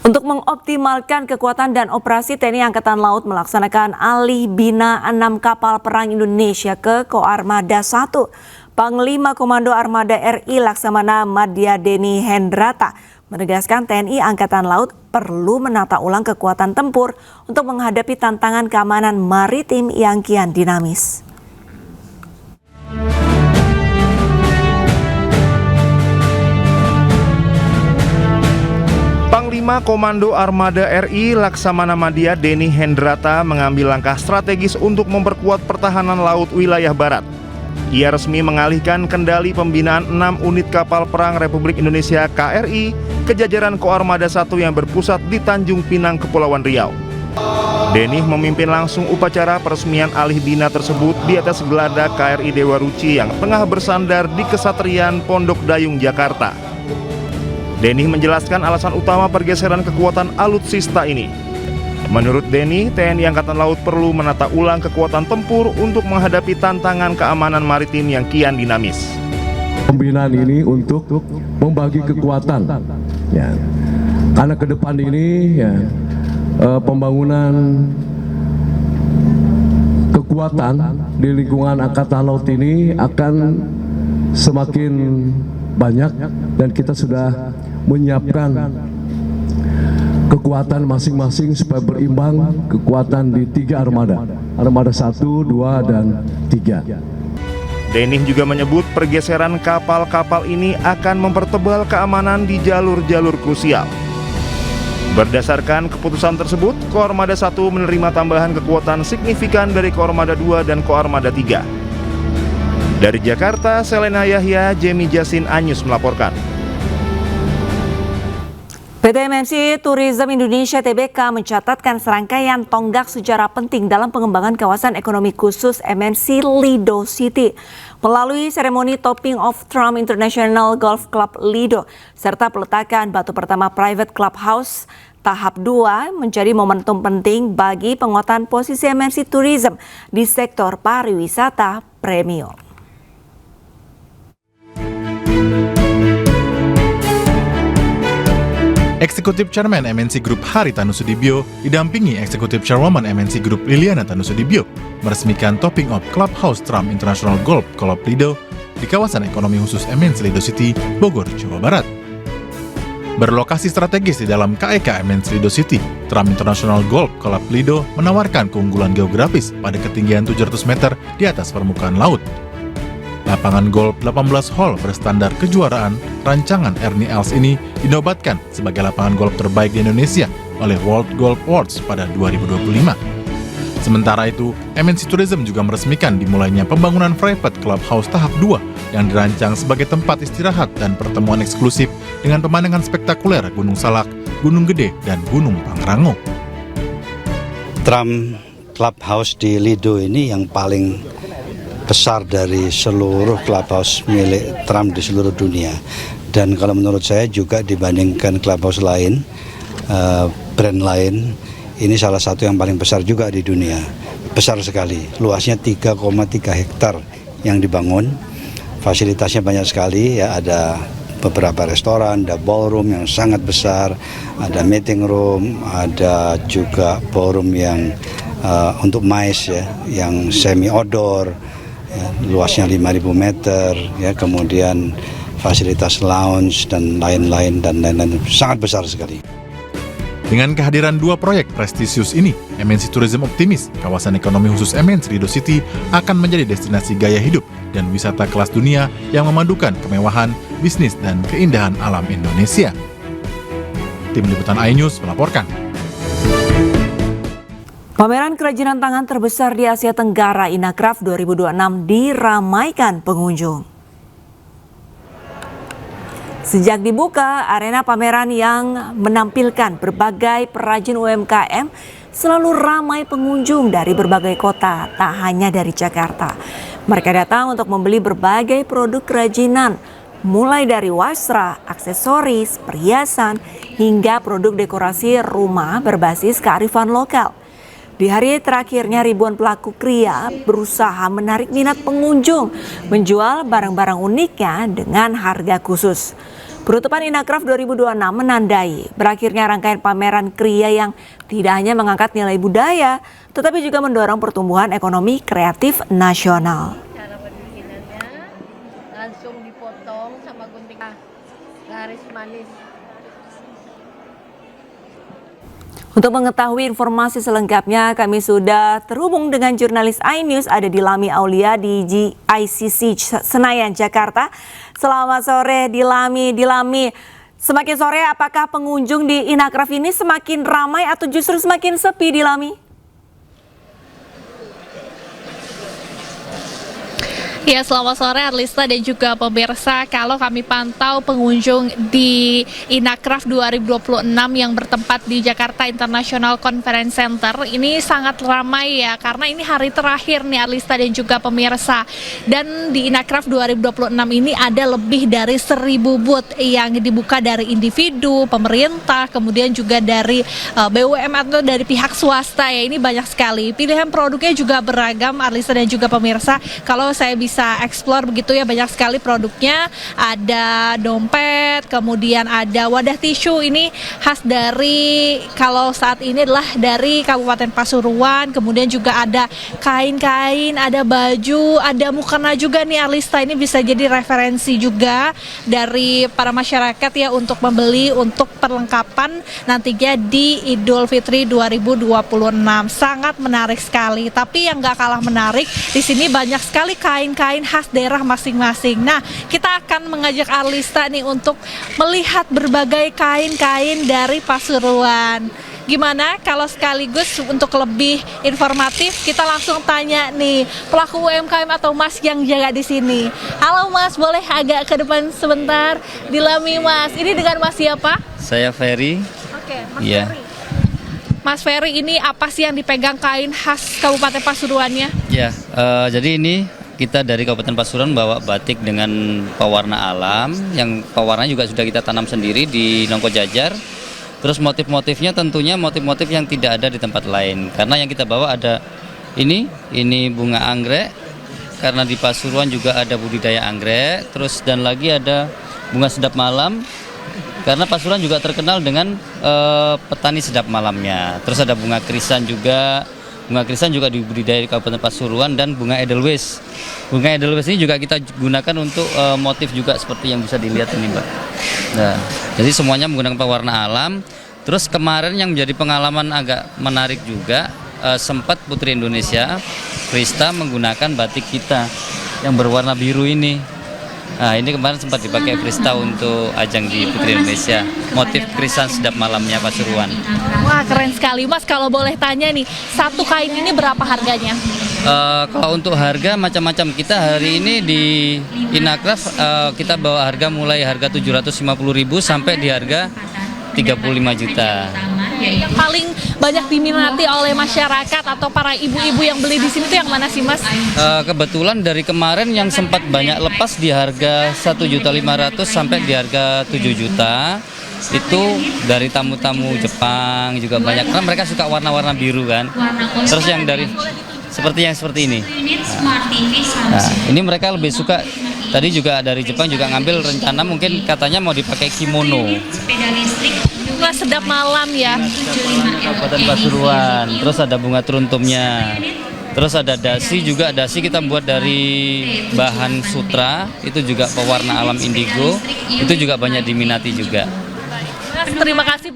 Untuk mengoptimalkan kekuatan dan operasi, TNI Angkatan Laut melaksanakan alih bina 6 kapal perang Indonesia ke Koarmada 1. Panglima Komando Armada RI Laksamana Madya Deni Hendrata menegaskan TNI Angkatan Laut perlu menata ulang kekuatan tempur untuk menghadapi tantangan keamanan maritim yang kian dinamis. Panglima Komando Armada RI Laksamana Madya Deni Hendrata mengambil langkah strategis untuk memperkuat pertahanan laut wilayah barat. Ia resmi mengalihkan kendali pembinaan 6 unit kapal perang Republik Indonesia KRI ke jajaran Koarmada 1 yang berpusat di Tanjung Pinang, Kepulauan Riau. Deni memimpin langsung upacara peresmian alih bina tersebut di atas geladak KRI Dewa Ruci yang tengah bersandar di Kesatrian Pondok Dayung, Jakarta. Deni menjelaskan alasan utama pergeseran kekuatan alutsista ini. Menurut Deni, TNI Angkatan Laut perlu menata ulang kekuatan tempur untuk menghadapi tantangan keamanan maritim yang kian dinamis. Pembinaan ini untuk membagi kekuatan, ya. Karena ke depan ini ya, pembangunan kekuatan di lingkungan Angkatan Laut ini akan semakin banyak dan kita sudah menyiapkan kekuatan masing-masing supaya berimbang kekuatan di 3 armada. Armada 1, 2, dan 3. Deni juga menyebut pergeseran kapal-kapal ini akan mempertebal keamanan di jalur-jalur krusial. Berdasarkan keputusan tersebut, Koarmada 1 menerima tambahan kekuatan signifikan dari Koarmada 2 dan Koarmada 3. Dari Jakarta, Selena Yahya, Jemi Jasin Anyus melaporkan. PT MNC Tourism Indonesia Tbk mencatatkan serangkaian tonggak sejarah penting dalam pengembangan kawasan ekonomi khusus MNC Lido City. Melalui seremoni Topping of Trump International Golf Club Lido serta peletakan batu pertama Private Clubhouse, tahap 2 menjadi momentum penting bagi penguatan posisi MNC Tourism di sektor pariwisata premium. Eksekutif Chairman MNC Group Haritanu Sudibyo didampingi Eksekutif Chairwoman MNC Group Liliana Tanusudibyo meresmikan Topping of Clubhouse Trump International Golf Club Lido di kawasan ekonomi khusus MNC Lido City, Bogor, Jawa Barat. Berlokasi strategis di dalam KEK MNC Lido City, Trump International Golf Club Lido menawarkan keunggulan geografis pada ketinggian 700 meter di atas permukaan laut. Lapangan golf 18 hole berstandar kejuaraan rancangan Ernie Els ini dinobatkan sebagai lapangan golf terbaik di Indonesia oleh World Golf Awards pada 2025. Sementara itu, MNC Tourism juga meresmikan dimulainya pembangunan Private Clubhouse tahap 2 yang dirancang sebagai tempat istirahat dan pertemuan eksklusif dengan pemandangan spektakuler Gunung Salak, Gunung Gede, dan Gunung Pangrango. Trump Clubhouse di Lido ini yang paling besar dari seluruh clubhouse milik Trump di seluruh dunia. Dan kalau menurut saya juga dibandingkan clubhouse lain, brand lain, ini salah satu yang paling besar juga di dunia. Besar sekali, luasnya 3,3 hektar yang dibangun. Fasilitasnya banyak sekali, ya, ada beberapa restoran, ada ballroom yang sangat besar, ada meeting room, ada juga ballroom yang untuk MICE, ya, yang semi outdoor. Ya, luasnya 5.000 meter, ya, kemudian fasilitas lounge dan lain-lain sangat besar sekali. Dengan kehadiran 2 proyek prestisius ini, MNC Tourism optimis kawasan ekonomi khusus MNC Lido City akan menjadi destinasi gaya hidup dan wisata kelas dunia yang memadukan kemewahan, bisnis, dan keindahan alam Indonesia. Tim Liputan iNews melaporkan. Pameran kerajinan tangan terbesar di Asia Tenggara Inacraft 2026 diramaikan pengunjung. Sejak dibuka, arena pameran yang menampilkan berbagai perajin UMKM selalu ramai pengunjung dari berbagai kota, tak hanya dari Jakarta. Mereka datang untuk membeli berbagai produk kerajinan, mulai dari wastra, aksesoris, perhiasan, hingga produk dekorasi rumah berbasis kearifan lokal. Di hari terakhirnya, ribuan pelaku kria berusaha menarik minat pengunjung, menjual barang-barang uniknya dengan harga khusus. Penutupan Inacraft 2026 menandai berakhirnya rangkaian pameran kriya yang tidak hanya mengangkat nilai budaya, tetapi juga mendorong pertumbuhan ekonomi kreatif nasional. Cara penbikinannya langsung dipotong sama gunting garis manis. Untuk mengetahui informasi selengkapnya, kami sudah terhubung dengan jurnalis iNews ada Dilami Aulia di GICC Senayan, Jakarta. Selamat sore Dilami. Dilami, semakin sore apakah pengunjung di Inacraft ini semakin ramai atau justru semakin sepi, Dilami? Ya, selamat sore Arlista dan juga pemirsa. Kalau kami pantau pengunjung di Inacraft 2026 yang bertempat di Jakarta International Conference Center, ini sangat ramai ya, karena ini hari terakhir nih Arlista dan juga pemirsa. Dan di Inacraft 2026 ini ada lebih dari 1000 booth yang dibuka dari individu, pemerintah, kemudian juga dari BUMN atau dari pihak swasta ya. Ini banyak sekali. Pilihan produknya juga beragam Arlista dan juga pemirsa. Kalau saya bisa explore begitu ya, banyak sekali produknya. Ada dompet, kemudian ada wadah tisu, ini khas dari, kalau saat ini adalah dari Kabupaten Pasuruan. Kemudian juga ada kain-kain, ada baju, ada mukena juga nih Arlista. Ini bisa jadi referensi juga dari para masyarakat ya untuk membeli untuk perlengkapan nantinya di Idul Fitri 2026. Sangat menarik sekali. Tapi yang gak kalah menarik, di sini banyak sekali kain-kain khas daerah masing-masing. Nah, kita akan mengajak Arlista nih untuk melihat berbagai kain-kain dari Pasuruan. Gimana kalau sekaligus untuk lebih informatif kita langsung tanya nih pelaku UMKM atau Mas yang jaga di sini. Halo Mas, boleh agak ke depan sebentar? Dilami Mas. Ini dengan Mas siapa? Saya Ferry. Oke, Mas Iya. Ferry. Mas Ferry, ini apa sih yang dipegang kain khas Kabupaten Pasuruannya? Ya, jadi ini kita dari Kabupaten Pasuruan bawa batik dengan pewarna alam, yang pewarnanya juga sudah kita tanam sendiri di Nongko Jajar. Terus motif-motifnya tentunya motif-motif yang tidak ada di tempat lain. Karena yang kita bawa ada ini bunga anggrek, karena di Pasuruan juga ada budidaya anggrek. Terus dan lagi ada bunga sedap malam, karena Pasuruan juga terkenal dengan petani sedap malamnya. Terus ada bunga krisan juga. Bunga krisan juga dibudidaya di Kabupaten Pasuruan, dan bunga edelweiss. Bunga edelweiss ini juga kita gunakan untuk motif juga seperti yang bisa dilihat ini, Mbak. Nah, jadi semuanya menggunakan pewarna alam. Terus kemarin yang menjadi pengalaman agak menarik juga, sempat Putri Indonesia Krista menggunakan batik kita yang berwarna biru ini. Nah, ini kemarin sempat dipakai Krista untuk ajang di Putri Indonesia, motif krisan sedap malamnya Pasuruan. Wah, keren sekali Mas. Kalau boleh tanya nih, satu kain ini berapa harganya? Kalau untuk harga macam-macam, kita hari ini di Inacraft kita bawa harga mulai harga 750.000 sampai di harga 35 juta. Yang paling banyak diminati oleh masyarakat atau para ibu-ibu yang beli di sini tuh yang mana sih Mas? Kebetulan dari kemarin yang sempat banyak lepas di harga 1.500.000 sampai di harga 7 juta. Itu dari tamu-tamu Jepang juga banyak, karena mereka suka warna-warna biru kan. Terus yang dari seperti ini. Nah, ini mereka lebih suka. Tadi juga dari Jepang juga ngambil rencana, mungkin katanya mau dipakai kimono. Bunga sedap malam ya. Kabupaten Pasuruan. Terus ada bunga teruntumnya. Terus ada dasi juga. Dasi kita buat dari bahan sutra. Itu juga pewarna alam indigo. Itu juga banyak diminati juga. Mas, terima kasih.